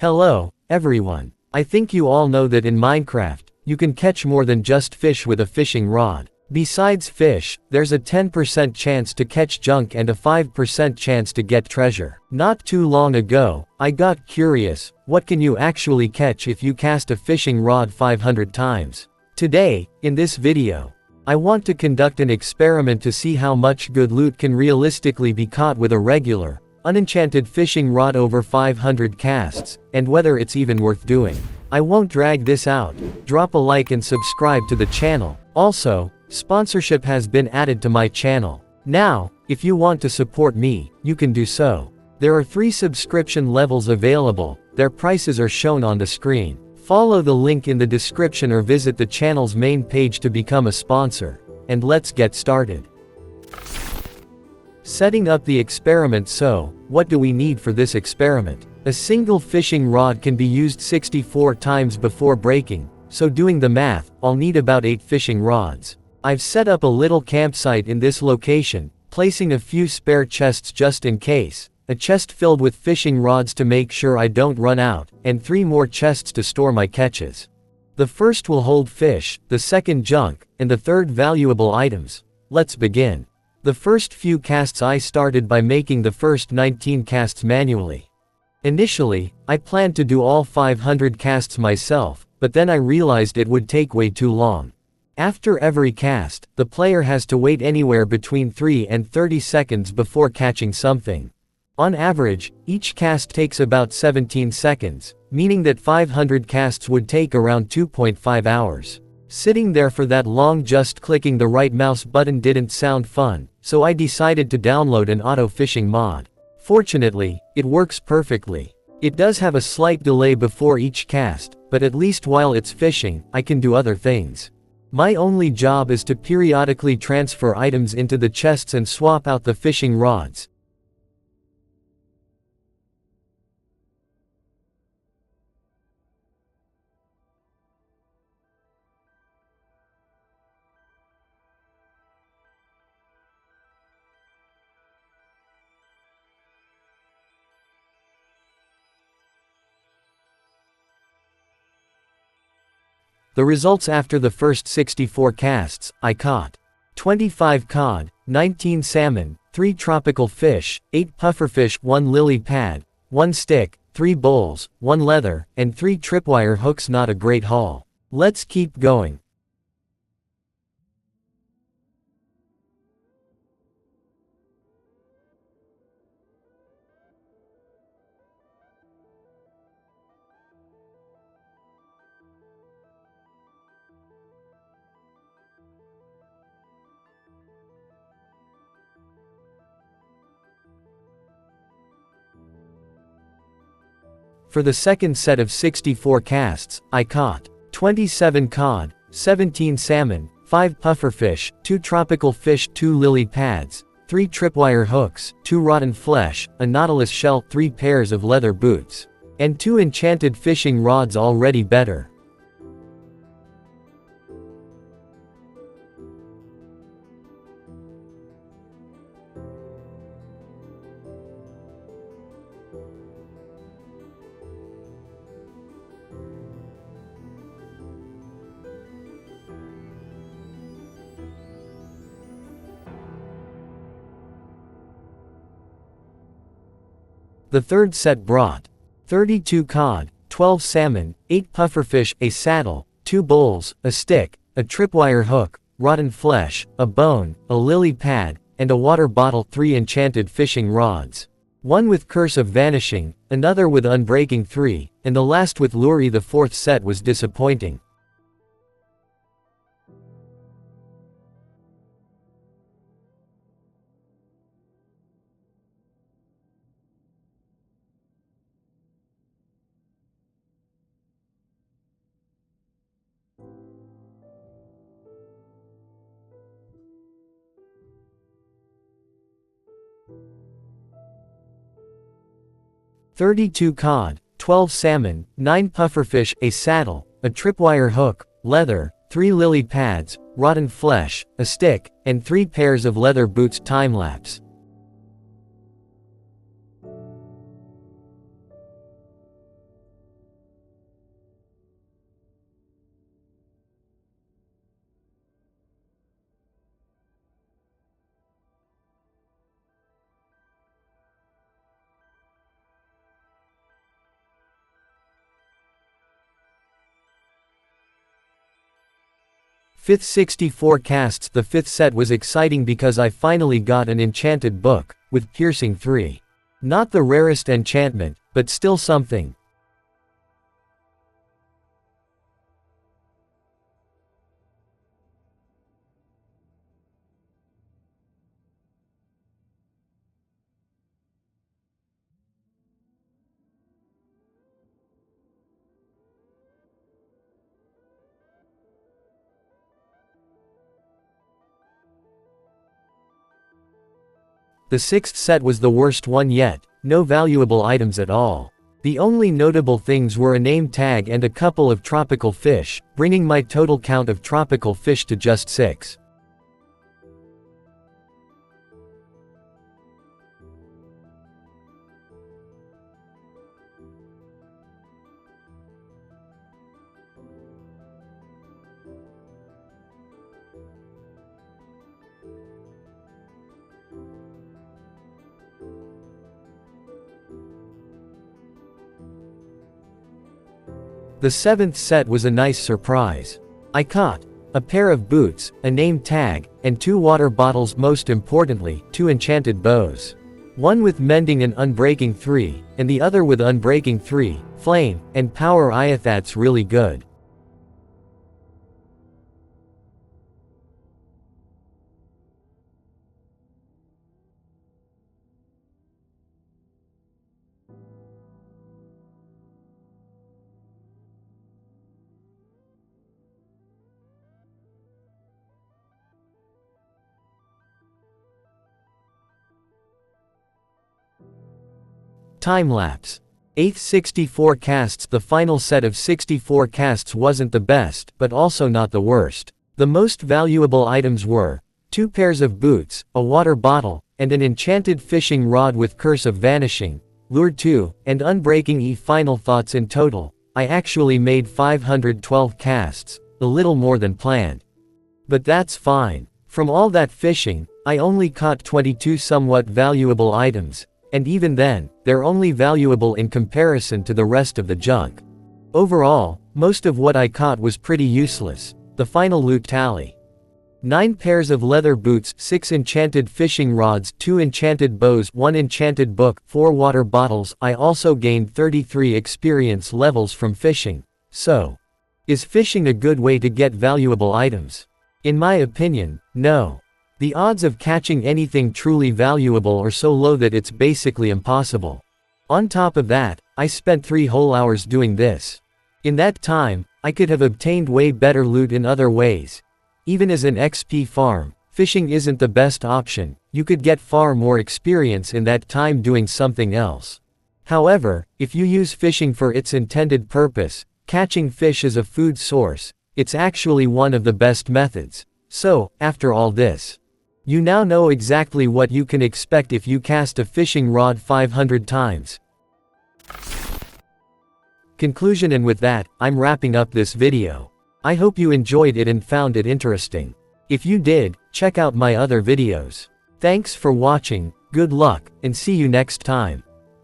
Hello, everyone. I think you all know that in Minecraft, you can catch more than just fish with a fishing rod. Besides fish, there's a 10% chance to catch junk and a 5% chance to get treasure. Not too long ago, I got curious, what can you actually catch if you cast a fishing rod 500 times? Today, in this video, I want to conduct an experiment to see how much good loot can realistically be caught with a regular, unenchanted fishing rod over 500 casts, and whether it's even worth doing. I won't drag this out. Drop a like and subscribe to the channel. Also, sponsorship has been added to my channel. Now, if you want to support me, you can do so. There are 3 subscription levels available, their prices are shown on the screen. Follow the link in the description or visit the channel's main page to become a sponsor. And let's get started. Setting up the experiment. So, what do we need for this experiment? A single fishing rod can be used 64 times before breaking, so doing the math, I'll need about 8 fishing rods. I've set up a little campsite in this location, placing a few spare chests just in case, a chest filled with fishing rods to make sure I don't run out, and 3 more chests to store my catches. The first will hold fish, the second junk, and the third valuable items. Let's begin. The first few casts I started by making the first 19 casts manually. Initially, I planned to do all 500 casts myself, but then I realized it would take way too long. After every cast, the player has to wait anywhere between 3 and 30 seconds before catching something. On average, each cast takes about 17 seconds, meaning that 500 casts would take around 2.5 hours. Sitting there for that long just clicking the right mouse button didn't sound fun, so I decided to download an auto-fishing mod. Fortunately, it works perfectly. It does have a slight delay before each cast, but at least while it's fishing, I can do other things. My only job is to periodically transfer items into the chests and swap out the fishing rods. The results after the first 64 casts, I caught 25 cod, 19 salmon, 3 tropical fish, 8 pufferfish, 1 lily pad, 1 stick, 3 bowls, 1 leather, and 3 tripwire hooks. Not a great haul. Let's keep going. For the second set of 64 casts, I caught 27 cod, 17 salmon, 5 pufferfish, 2 tropical fish, 2 lily pads, 3 tripwire hooks, 2 rotten flesh, a nautilus shell, 3 pairs of leather boots, and 2 enchanted fishing rods. Already better. The third set brought 32 cod, 12 salmon, 8 pufferfish, a saddle, 2 bowls, a stick, a tripwire hook, rotten flesh, a bone, a lily pad, and a water bottle. 3 enchanted fishing rods. 1 with Curse of Vanishing, another with Unbreaking 3, and the last with Lure. The fourth set was disappointing. "32 cod, 12 salmon, 9 pufferfish, a saddle, a tripwire hook, leather, 3 lily pads, rotten flesh, a stick, and 3 pairs of leather boots." Time-lapse. 5th 64 casts. The 5th set was exciting because I finally got an enchanted book, with piercing 3. Not the rarest enchantment, but still something. The 6th set was the worst one yet, no valuable items at all. The only notable things were a name tag and a couple of tropical fish, bringing my total count of tropical fish to just 6. The 7th set was a nice surprise. I caught a pair of boots, a name tag, and 2 water bottles, most importantly, 2 enchanted bows. One with mending and unbreaking 3, and the other with unbreaking 3, flame, and power. That's really good. Time-lapse. 8th 64 casts. The final set of 64 casts wasn't the best, but also not the worst. The most valuable items were 2 pairs of boots, a water bottle, and an enchanted fishing rod with Curse of Vanishing, Lure 2, and Unbreaking. Final thoughts. In total, I actually made 512 casts, a little more than planned. But that's fine. From all that fishing, I only caught 22 somewhat valuable items. And even then, they're only valuable in comparison to the rest of the junk. Overall, most of what I caught was pretty useless. The final loot tally: 9 pairs of leather boots, 6 enchanted fishing rods, 2 enchanted bows, 1 enchanted book, 4 water bottles. I also gained 33 experience levels from fishing. So, is fishing a good way to get valuable items? In my opinion, no. The odds of catching anything truly valuable are so low that it's basically impossible. On top of that, I spent 3 whole hours doing this. In that time, I could have obtained way better loot in other ways. Even as an XP farm, fishing isn't the best option. You could get far more experience in that time doing something else. However, if you use fishing for its intended purpose, catching fish as a food source, it's actually one of the best methods. So, after all this, you now know exactly what you can expect if you cast a fishing rod 500 times. Conclusion. And with that, I'm wrapping up this video. I hope you enjoyed it and found it interesting. If you did, check out my other videos. Thanks for watching, good luck, and see you next time.